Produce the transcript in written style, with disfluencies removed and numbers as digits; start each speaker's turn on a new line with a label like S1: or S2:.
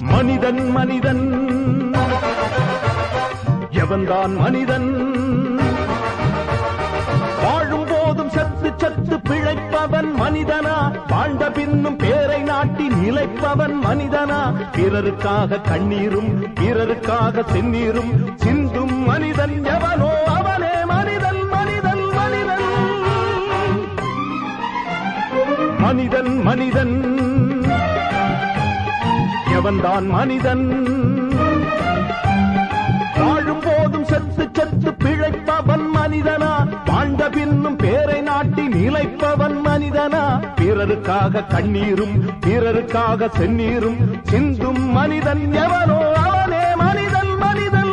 S1: மனிதன் மனிதன் எவன்தான் மனிதன்? வாழும் போதும் சத்து சத்து பிழைப்பவன் மனிதனா? வாழ்ந்த பின்னும் பேரை நாட்டி நிலைப்பவன் மனிதனா? பிறருக்காக கண்ணீரும் பிறருக்காக செந்நீரும் சிந்தும் மனிதன் எவனோ அவனே மனிதன் மனிதன் மனிதன் மனிதன் மனிதன் எவன்தான் மனிதன்? வாழும் போதும் சத்து சத்து பிழைப்பவன் மனிதனா? வாழ்ந்த பின்னும் பேரை நாட்டி நிலைப்பவன் மனிதனா? பிறருக்காக கண்ணீரும் பிறருக்காக செந்நீரும் சிந்தும் மனிதன் எவனோ அவனே மனிதன் மனிதன்